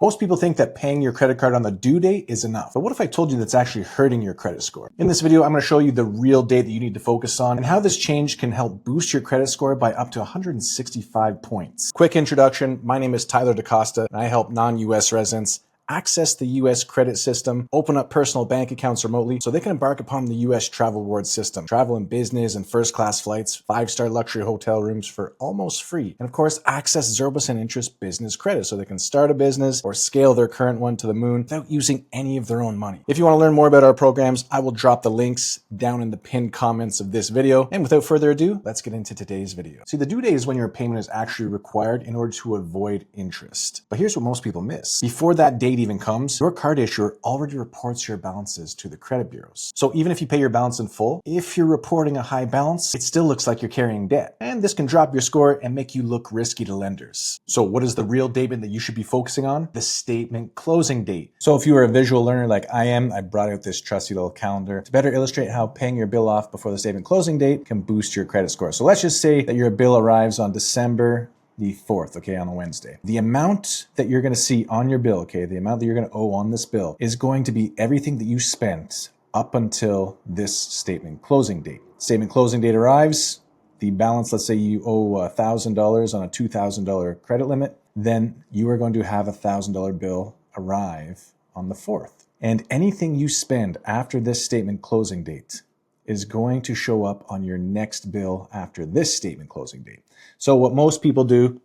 Most people think that paying your credit card on the due date is enough. But what if I told you that's actually hurting your credit score? In this video, I'm going to show you the real date that you need to focus on and how this change can help boost your credit score by up to 165 points. Quick introduction. My name is Tyler DaCosta, and I help non-US residents access the US credit system, open up personal bank accounts remotely so they can embark upon the US travel reward system. Travel in business and first class flights, 5-star luxury hotel rooms for almost free. And of course, access 0% interest business credit so they can start a business or scale their current one to the moon without using any of their own money. If you want to learn more about our programs, I will drop the links down in the pinned comments of this video. And without further ado, let's get into today's video. See, the due date is when your payment is actually required in order to avoid interest. But here's what most people miss. Before that date even comes, your card issuer already reports your balances to the credit bureaus. So even if you pay your balance in full, if you're reporting a high balance, it still looks like you're carrying debt. And this can drop your score and make you look risky to lenders. So what is the real date that you should be focusing on? The statement closing date. So if you are a visual learner like I am, I brought out this trusty little calendar to better illustrate how paying your bill off before the statement closing date can boost your credit score. So let's just say that your bill arrives on December the 4th, okay, on a Wednesday. The amount that you're going to see on your bill, okay, the amount that you're going to owe on this bill is going to be everything that you spent up until this statement closing date. Statement closing date arrives, the balance, let's say you owe $1,000 on a $2,000 credit limit, then you are going to have a $1,000 bill arrive on the 4th. And anything you spend after this statement closing date is going to show up on your next bill after this statement closing date. So what most people do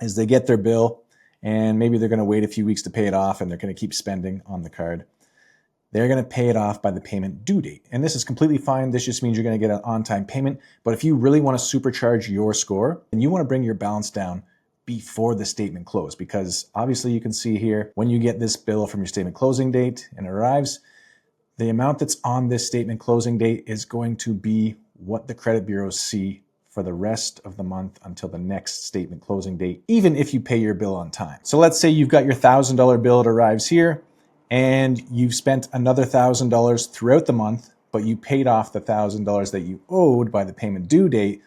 is they get their bill and maybe they're going to wait a few weeks to pay it off and they're going to keep spending on the card. They're going to pay it off by the payment due date. And this is completely fine. This just means you're going to get an on-time payment. But if you really want to supercharge your score and you want to bring your balance down before the statement close, because obviously you can see here when you get this bill from your statement closing date and it arrives, the amount that's on this statement closing date is going to be what the credit bureaus see for the rest of the month until the next statement closing date, even if you pay your bill on time. So let's say you've got your $1,000 bill, it arrives here, and you've spent another $1,000 throughout the month, but you paid off the $1,000 that you owed by the payment due date.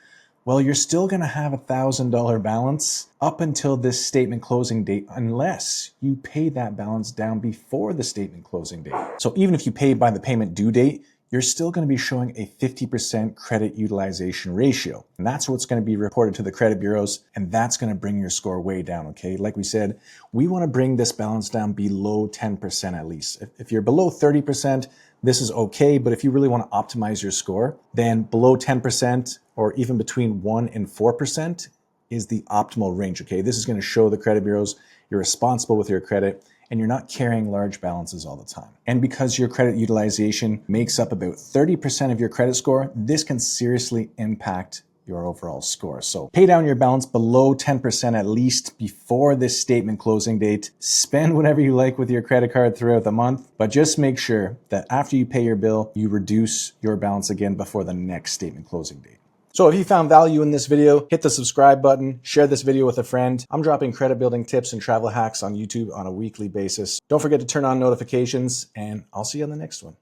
Well, you're still going to have a $1,000 balance up until this statement closing date unless you pay that balance down before the statement closing date. So even if you pay by the payment due date, you're still going to be showing a 50% credit utilization ratio. And that's what's going to be reported to the credit bureaus, and that's going to bring your score way down, okay? Like we said, we want to bring this balance down below 10% at least. If you're below 30%, this is okay, but if you really want to optimize your score, then below 10% or even between 1 and 4% is the optimal range, okay? This is going to show the credit bureaus you're responsible with your credit and you're not carrying large balances all the time. And because your credit utilization makes up about 30% of your credit score, this can seriously impact your overall score. So pay down your balance below 10% at least before this statement closing date. Spend whatever you like with your credit card throughout the month, but just make sure that after you pay your bill, you reduce your balance again before the next statement closing date. So if you found value in this video, hit the subscribe button, share this video with a friend. I'm dropping credit building tips and travel hacks on YouTube on a weekly basis. Don't forget to turn on notifications, and I'll see you on the next one.